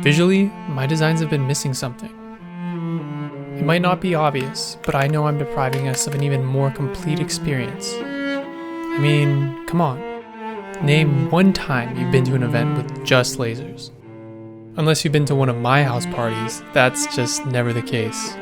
Visually, my designs have been missing something. It might not be obvious, but I know I'm depriving us of an even more complete experience. I mean, come on. Name one time you've been to an event with just lasers. Unless you've been to one of my house parties, that's just never the case.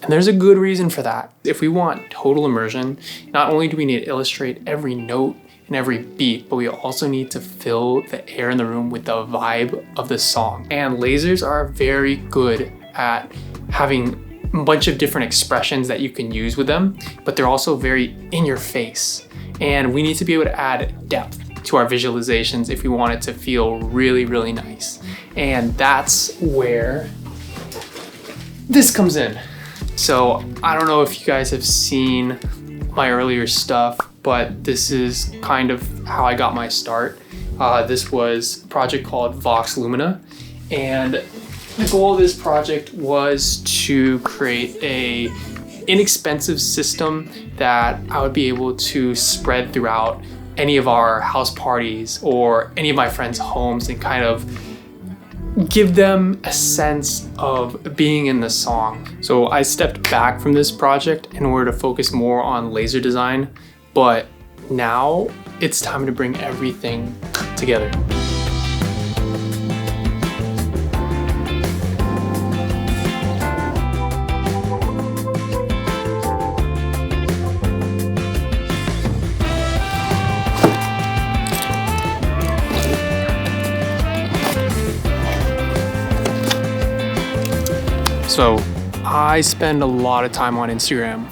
And there's a good reason for that. If we want total immersion, not only do we need to illustrate every note and every beat, but we also need to fill the air in the room with the vibe of the song. And lasers are very good at having a bunch of different expressions that you can use with them, but they're also very in your face. And we need to be able to add depth to our visualizations if we want it to feel really, really nice. And that's where this comes in. So I don't know if you guys have seen my earlier stuff, but this is kind of how I got my start. This was a project called Vox Luminina, and the goal of this project was to create a inexpensive system that I would be able to spread throughout any of our house parties or any of my friends' homes and kind of give them a sense of being in the song. So I stepped back from this project in order to focus more on laser design, but now it's time to bring everything together. So I spend a lot of time on Instagram,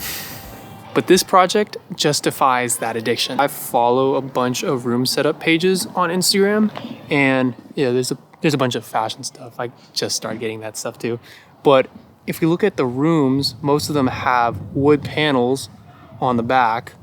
but this project justifies that addiction. I follow a bunch of room setup pages on Instagram, and yeah, there's a bunch of fashion stuff. I just started getting that stuff too. But if we look at the rooms, most of them have wood panels on the back,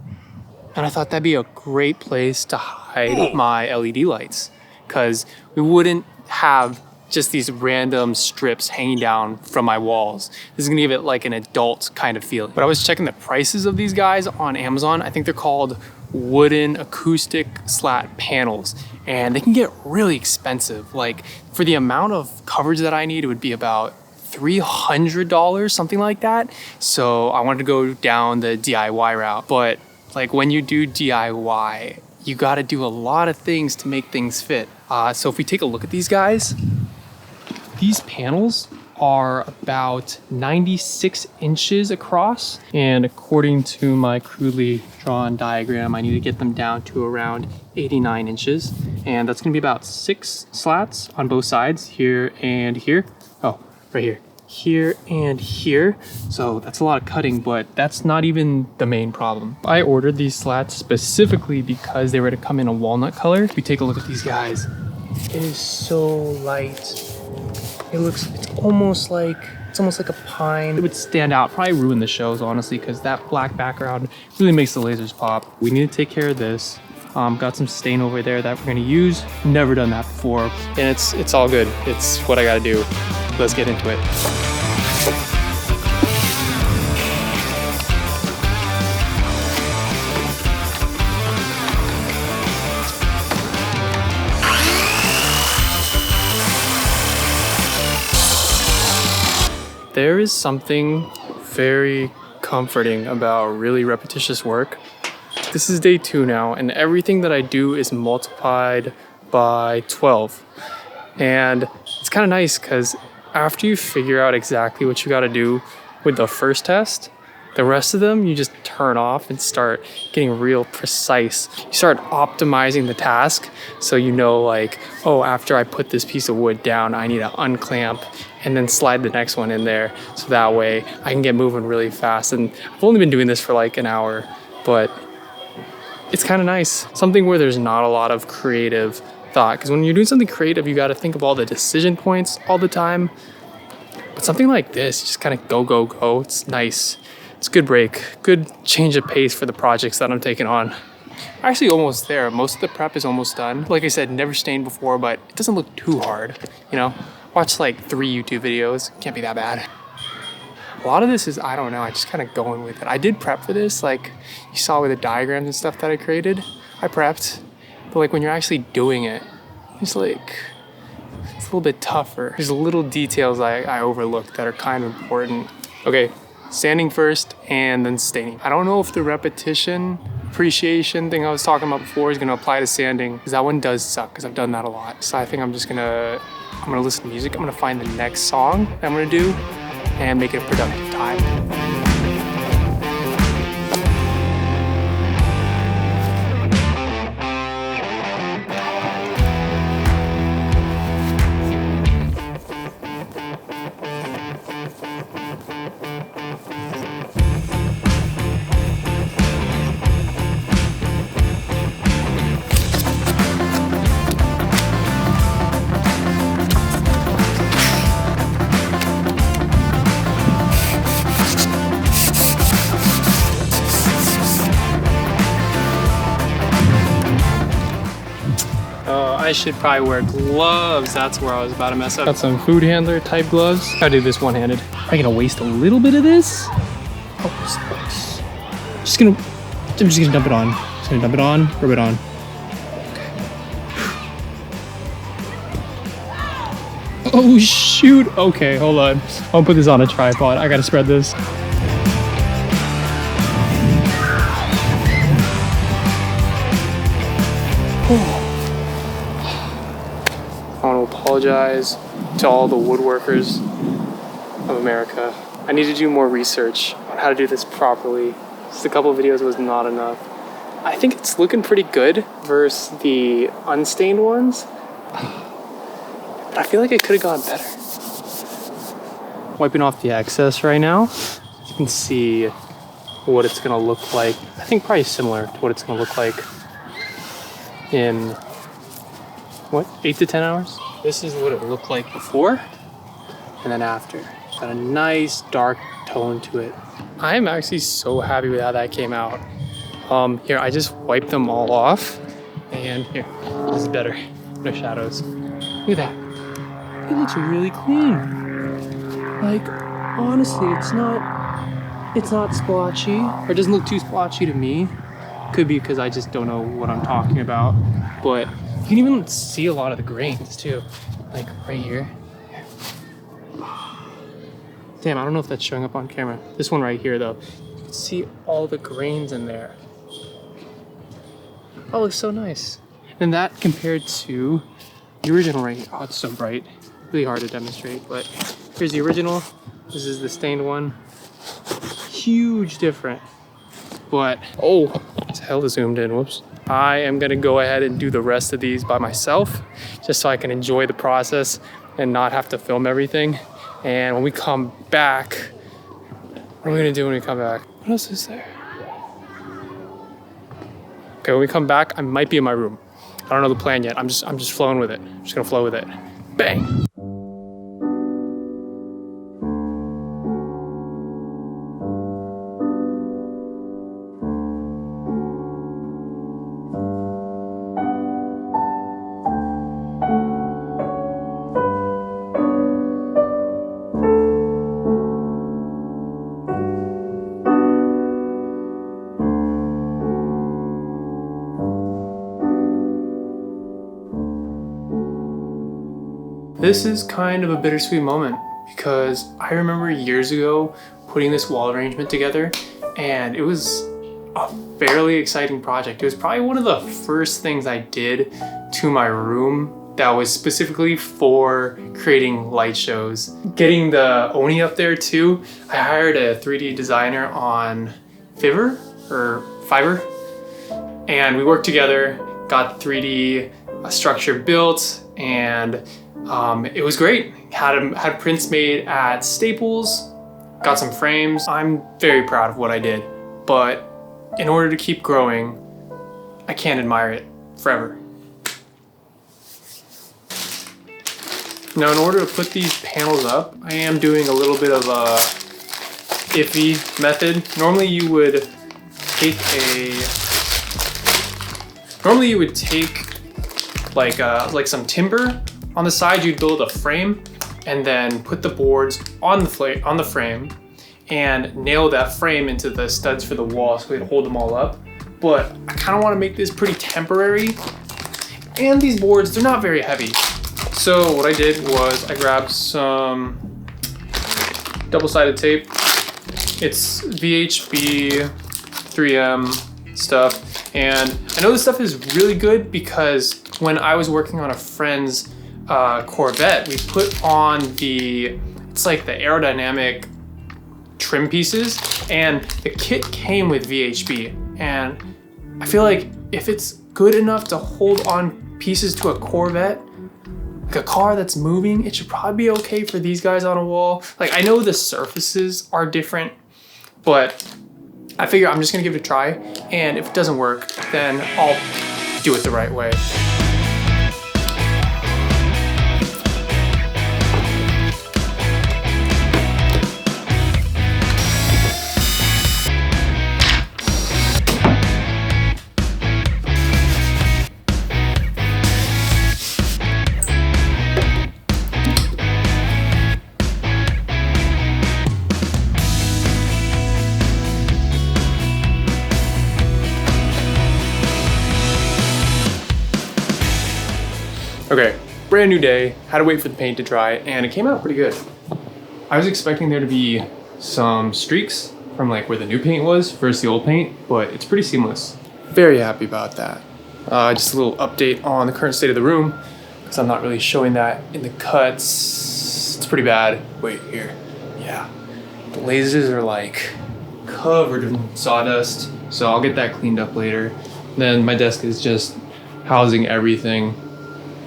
and I thought that'd be a great place to hide my LED lights, because we wouldn't have just these random strips hanging down from my walls. This is gonna give it like an adult kind of feeling. But I was checking the prices of these guys on Amazon. I think they're called wooden acoustic slat panels, and they can get really expensive. Like for the amount of coverage that I need, it would be about $300, something like that. So I wanted to go down the DIY route. But like when you do DIY, you gotta do a lot of things to make things fit. So if we take a look at these guys, these panels are about 96 inches across, and according to my crudely drawn diagram, I need to get them down to around 89 inches, and that's gonna be about 6 slats on both sides, here and here. Oh, right here. Here and here. So that's a lot of cutting, but that's not even the main problem. I ordered these slats specifically because they were to come in a walnut color. If we take a look at these guys, it is so light. It's almost like a pine. It would stand out, probably ruin the shows, honestly, because that black background really makes the lasers pop. We need to take care of this. Got some stain over there that we're gonna use. Never done that before. And it's all good. It's what I gotta do. Let's get into it. There is something very comforting about really repetitious work. This is day 2 now, and everything that I do is multiplied by 12. And it's kind of nice because after you figure out exactly what you got to do with the first test, the rest of them you just turn off and start getting real precise. You start optimizing the task, so you know, like, oh, after I put this piece of wood down, I need to unclamp and then slide the next one in there, so that way I can get moving really fast. And I've only been doing this for like an hour, but it's kind of nice. Something where there's not a lot of creative thought, because when you're doing something creative, you got to think of all the decision points all the time. But something like this, just kind of go, go, go. It's nice. It's a good break, good change of pace for the projects that I'm taking on. Actually almost there. Most of the prep is almost done. Like I said, never stained before, but it doesn't look too hard, you know? Watch like 3 YouTube videos, can't be that bad. A lot of this is, I don't know, I just kind of going with it. I did prep for this, like you saw with the diagrams and stuff that I created. I prepped, But like when you're actually doing it, it's like, it's a little bit tougher. There's little details I overlook that are kind of important. Okay, sanding first and then staining. I don't know if the repetition appreciation thing I was talking about before is gonna apply to sanding, because that one does suck, because I've done that a lot. So I think I'm gonna listen to music. I'm gonna find the next song that I'm gonna do and make it a productive time. I should probably wear gloves. That's where I was about to mess up. Got some food handler type gloves. I'll do this one-handed. Am I gonna waste a little bit of this? Oh, nice. I'm just gonna dump it on. Just gonna dump it on, rub it on. Okay. Oh shoot. Okay, hold on. I'll put this on a tripod. I gotta spread this. Oh. I want to apologize to all the woodworkers of America. I need to do more research on how to do this properly. Just a couple of videos was not enough. I think it's looking pretty good versus the unstained ones. But I feel like it could have gone better. Wiping off the excess right now. You can see what it's gonna look like. I think probably similar to what it's gonna look like in what, 8 to 10 hours? This is what it looked like before and then after. Got a nice dark tone to it. I'm actually so happy with how that came out. Here, I just wiped them all off, and here, this is better. No shadows. Look at that. It looks really clean. Like, honestly, it's not splotchy, or it doesn't look too splotchy to me. Could be because I just don't know what I'm talking about, but you can even see a lot of the grains too, like right here. Damn, I don't know if that's showing up on camera. This one right here though, you can see all the grains in there. Oh, it looks so nice. And that compared to the original right here. Oh, it's so bright. Really hard to demonstrate, but here's the original. This is the stained one. Huge difference. But, oh, it's hella zoomed in, whoops. I am gonna go ahead and do the rest of these by myself, just so I can enjoy the process and not have to film everything. And when we come back, what are we gonna do when we come back? What else is there? Okay, when we come back, I might be in my room. I don't know the plan yet. I'm just flowing with it. I'm just gonna flow with it. Bang! This is kind of a bittersweet moment because I remember years ago putting this wall arrangement together, and it was a fairly exciting project. It was probably one of the first things I did to my room that was specifically for creating light shows. Getting the Oni up there too, I hired a 3D designer on Fiverr, and we worked together, got the 3D structure built, and it was great. Had prints made at Staples, got some frames. I'm very proud of what I did, but in order to keep growing, I can't admire it forever. Now, in order to put these panels up, I am doing a little bit of a iffy method. Normally you would take like some timber. On the side, you'd build a frame and then put the boards on the frame and nail that frame into the studs for the wall so we can hold them all up. But I kind of want to make this pretty temporary And these boards, they're not very heavy. So what I did was I grabbed some double-sided tape. It's VHB 3M stuff. And I know this stuff is really good because when I was working on a friend's Corvette, we put on it's like the aerodynamic trim pieces, and the kit came with VHB. And I feel like if it's good enough to hold on pieces to a Corvette, like a car that's moving, it should probably be okay for these guys on a wall. Like, I know the surfaces are different, but I figure I'm just gonna give it a try. And if it doesn't work, then I'll do it the right way. Okay, brand new day, had to wait for the paint to dry, and it came out pretty good. I was expecting there to be some streaks from like where the new paint was versus the old paint, but it's pretty seamless. Very happy about that. Just a little update on the current state of the room, because I'm not really showing that in the cuts. It's pretty bad. Wait, here. Yeah. The lasers are like covered in sawdust, so I'll get that cleaned up later. Then my desk is just housing everything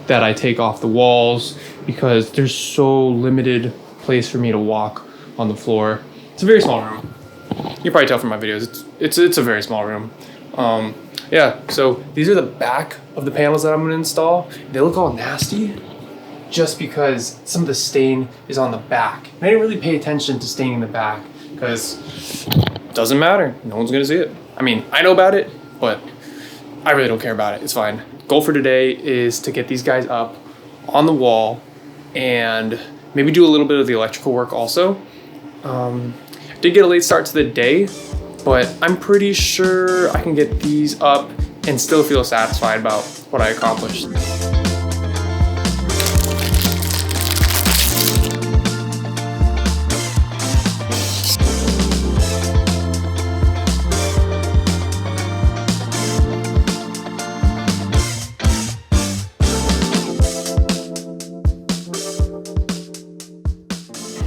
that I take off the walls because there's so limited place for me to walk on the floor. It's a very small room. You can probably tell from my videos, it's a very small room. Yeah, so these are the back of the panels that I'm gonna install. They look all nasty just because some of the stain is on the back. And I didn't really pay attention to staining the back because it doesn't matter. No one's gonna see it. I mean, I know about it, but I really don't care about it. It's fine. Goal for today is to get these guys up on the wall and maybe do a little bit of the electrical work also. Did get a late start to the day, but I'm pretty sure I can get these up and still feel satisfied about what I accomplished.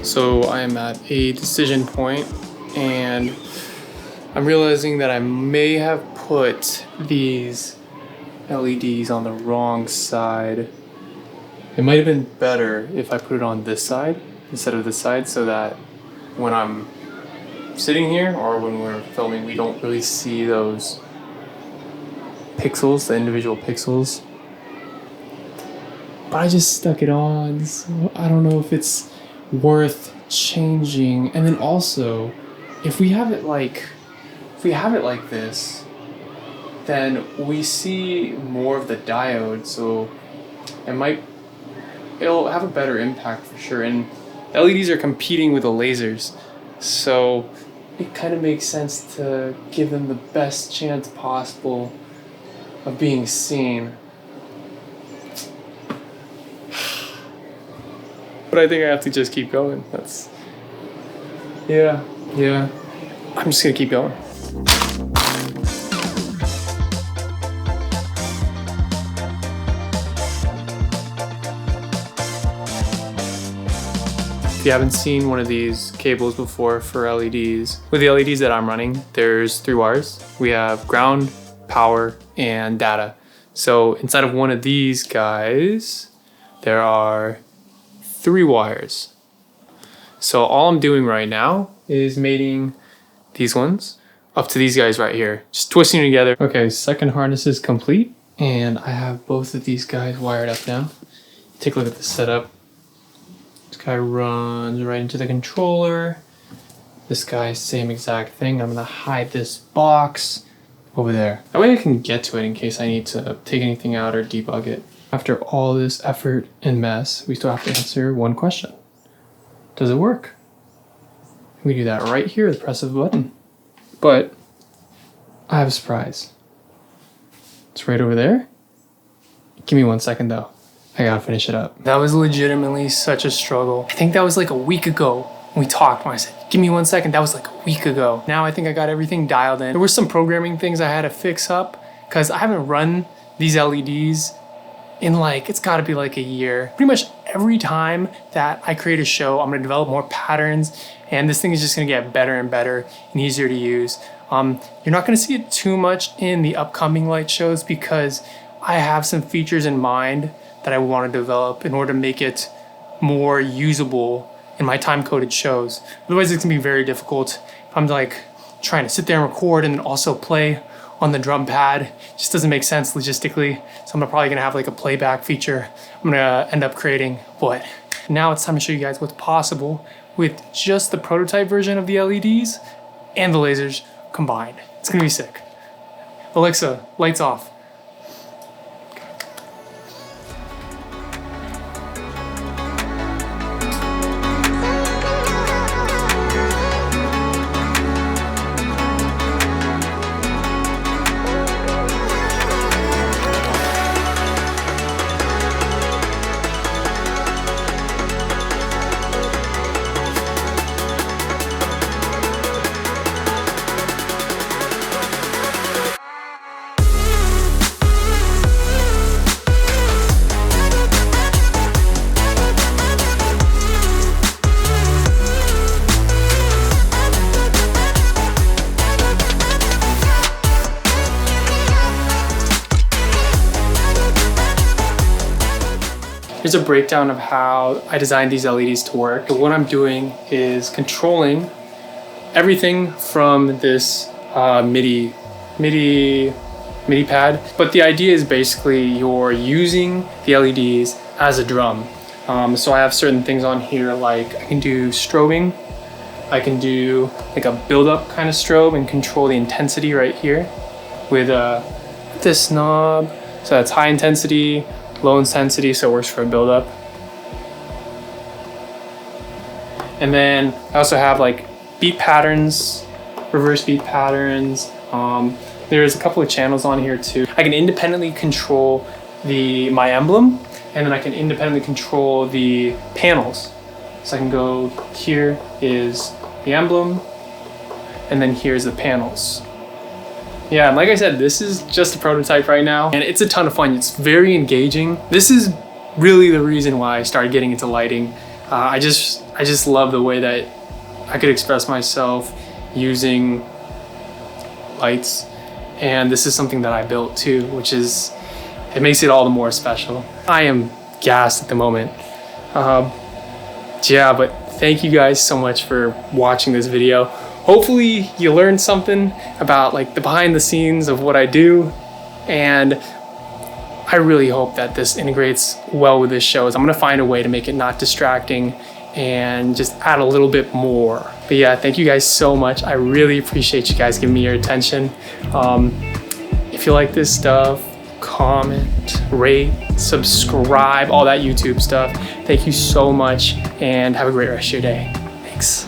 So I am at a decision point and I'm realizing that I may have put these LEDs on the wrong side. It might have been better if I put it on this side instead of this side so that when I'm sitting here or when we're filming, we don't really see those pixels, the individual pixels. But I just stuck it on, so I don't know if it's worth changing. And then also, if we have it like this, then we see more of the diode, so it'll have a better impact for sure. And LEDs are competing with the lasers, so it kind of makes sense to give them the best chance possible of being seen. But I think I have to just keep going. Yeah. I'm just gonna keep going. If you haven't seen one of these cables before for LEDs, with the LEDs that I'm running, there's 3 wires. We have ground, power, and data. So inside of one of these guys, there are 3 wires. So all I'm doing right now is mating these ones up to these guys right here, just twisting them together. Okay, second harness is complete, and I have both of these guys wired up now. Take a look at the setup. This guy runs right into the controller. This guy, same exact thing. I'm gonna hide this box over there. That way I can get to it in case I need to take anything out or debug it. After all this effort and mess, we still have to answer one question. Does it work? We do that right here with the press of a button. But I have a surprise. It's right over there. Give me 1 second though. I gotta finish it up. That was legitimately such a struggle. I think that was like a week ago when we talked, when I said, give me 1 second. That was like a week ago. Now I think I got everything dialed in. There were some programming things I had to fix up because I haven't run these LEDs in like, it's gotta be like a year. Pretty much every time that I create a show, I'm gonna develop more patterns, and this thing is just gonna get better and better and easier to use. You're not gonna see it too much in the upcoming light shows because I have some features in mind that I want to develop in order to make it more usable in my time-coded shows. Otherwise, it's gonna be very difficult if I'm like trying to sit there and record and then also play on the drum pad. It just doesn't make sense logistically. So I'm probably gonna have like a playback feature I'm gonna end up creating. But now it's time to show you guys what's possible with just the prototype version of the LEDs and the lasers combined. It's gonna be sick. Alexa, lights off. Here's a breakdown of how I designed these LEDs to work. So what I'm doing is controlling everything from this MIDI pad. But the idea is basically you're using the LEDs as a drum. So I have certain things on here, like I can do strobing. I can do like a build-up kind of strobe and control the intensity right here with this knob. So that's high intensity, low intensity, so it works for a build-up. And then I also have like beat patterns, reverse beat patterns. There's a couple of channels on here too. I can independently control my emblem, and then I can independently control the panels. So I can go, here is the emblem, and then here's the panels. Yeah, and like I said, this is just a prototype right now, and it's a ton of fun. It's very engaging. This is really the reason why I started getting into lighting. I just love the way that I could express myself using lights, and this is something that I built too, which is, it makes it all the more special. I am gassed at the moment. Yeah, but thank you guys so much for watching this video. Hopefully you learned something about like the behind the scenes of what I do, and I really hope that this integrates well with this show. I'm gonna find a way to make it not distracting and just add a little bit more. But yeah, thank you guys so much. I really appreciate you guys giving me your attention. If you like this stuff, comment, rate, subscribe, all that YouTube stuff. Thank you so much, and have a great rest of your day. Thanks.